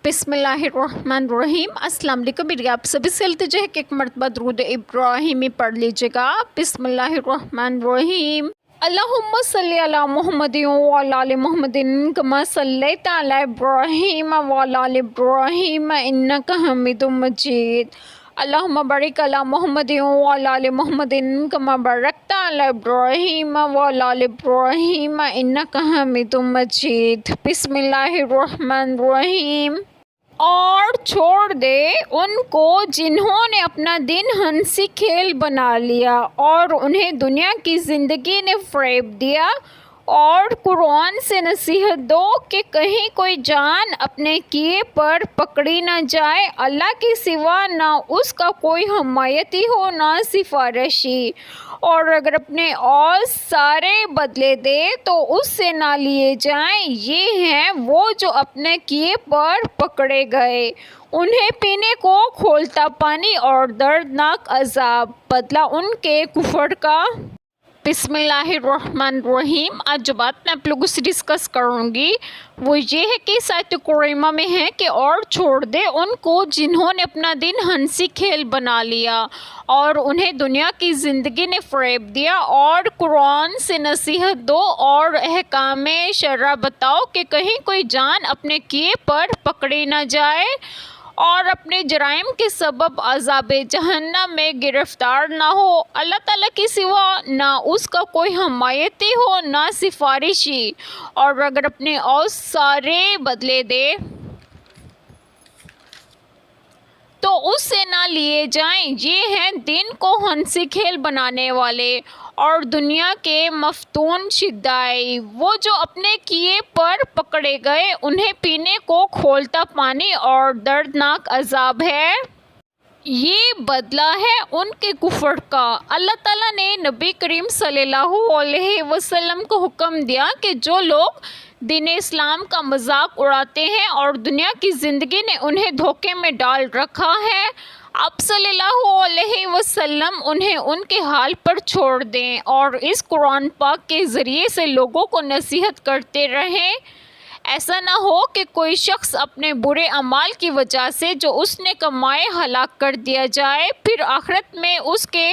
بسم اللہ الرحمن الرحیم۔ السلام علیکم، میری آپ سبھی سے التجا ہے کہ ایک مرتبہ درود ابراہیمی پڑھ لیجیے گا۔ بسم اللہ الرحمن الرحیم۔ اللہم صلی علی محمد وعلی آل محمد کما صلیت علی ابراہیم وعلی آل ابراہیم انک حمید مجید۔ اللہم بارک علی محمد وعلی آل محمد کما بارکت علی ابراہیم وعلی آل ابراہیم انک حمید مجید۔ بسم اللہ الرحمن الرحیم۔ اور چھوڑ دے ان کو جنہوں نے اپنا دین ہنسی کھیل بنا لیا اور انہیں دنیا کی زندگی نے فریب دیا، اور قرآن سے نصیحت دو کہ کہیں کوئی جان اپنے کیے پر پکڑی نہ جائے۔ اللہ کے سوا نہ اس کا کوئی حمایتی ہو نہ سفارشی، اور اگر اپنے اور سارے بدلے دے تو اس سے نہ لیے جائیں۔ یہ ہیں وہ جو اپنے کیے پر پکڑے گئے، انہیں پینے کو کھولتا پانی اور دردناک عذاب، بدلہ ان کے کفر کا۔ بسم اللہ الرحمن الرحیم۔ آج جو بات میں آپ لوگوں سے ڈسکس کروں گی وہ یہ ہے کہ اس آیت کریمہ میں ہے کہ اور چھوڑ دے ان کو جنہوں نے اپنا دین ہنسی کھیل بنا لیا اور انہیں دنیا کی زندگی نے فریب دیا، اور قرآن سے نصیحت دو اور احکام شرع بتاؤ کہ کہیں کوئی جان اپنے کیے پر پکڑی نہ جائے اور اپنے جرائم کے سبب عذاب جہنم میں گرفتار نہ ہو۔ اللہ تعالیٰ کے سوا نہ اس کا کوئی حمایتی ہو نہ سفارشی، اور اگر اپنے اور سارے بدلے دے تو اس سے نہ لیے جائیں۔ یہ ہیں دین کو ہنسی کھیل بنانے والے اور دنیا کے مفتون شدائی، وہ جو اپنے کیے پر پکڑے گئے، انہیں پینے کو کھولتا پانی اور دردناک عذاب ہے۔ یہ بدلہ ہے ان کے کفر کا۔ اللہ تعالیٰ نے نبی کریم صلی اللہ علیہ وسلم کو حکم دیا کہ جو لوگ دین اسلام کا مذاق اڑاتے ہیں اور دنیا کی زندگی نے انہیں دھوکے میں ڈال رکھا ہے، آپ صلی اللہ علیہ وسلم انہیں ان کے حال پر چھوڑ دیں اور اس قرآن پاک کے ذریعے سے لوگوں کو نصیحت کرتے رہیں۔ ایسا نہ ہو کہ کوئی شخص اپنے برے اعمال کی وجہ سے جو اس نے کمائے ہلاک کر دیا جائے، پھر آخرت میں اس کے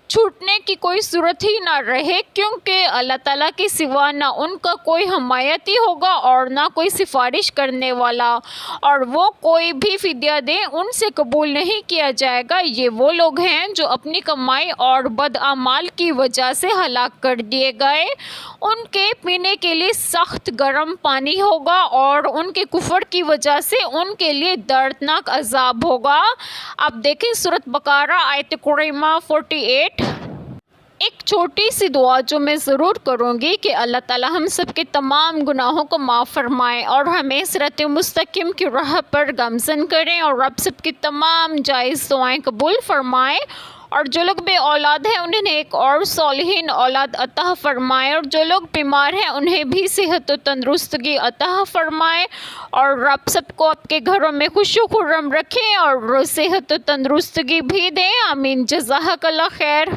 چھوٹنے کی کوئی صورت ہی نہ رہے، کیونکہ اللہ تعالیٰ کے سوا نہ ان کا کوئی حمایتی ہوگا اور نہ کوئی سفارش کرنے والا، اور وہ کوئی بھی فدیہ دیں ان سے قبول نہیں کیا جائے گا۔ یہ وہ لوگ ہیں جو اپنی کمائی اور بد اعمال کی وجہ سے ہلاک کر دیے گئے، ان کے پینے کے لیے سخت گرم پانی ہوگا اور ان کے کفر کی وجہ سے ان کے لیے دردناک عذاب ہوگا۔ آپ دیکھیں سورۃ بقرہ آیت کریمہ 48۔ ایک چھوٹی سی دعا جو میں ضرور کروں گی کہ اللہ تعالیٰ ہم سب کے تمام گناہوں کو معاف فرمائے اور ہمیں صراط مستقیم کی راہ پر گامزن کریں، اور آپ سب کی تمام جائز دعائیں قبول فرمائے، اور جو لوگ بے اولاد ہیں انہیں ایک اور صالحین اولاد عطا فرمائے، اور جو لوگ بیمار ہیں انہیں بھی صحت و تندرستگی عطا فرمائے، اور آپ سب کو آپ کے گھروں میں خوش و خرم رکھیں اور صحت و تندرستگی بھی دیں۔ آمین۔ جزاک اللہ خیر۔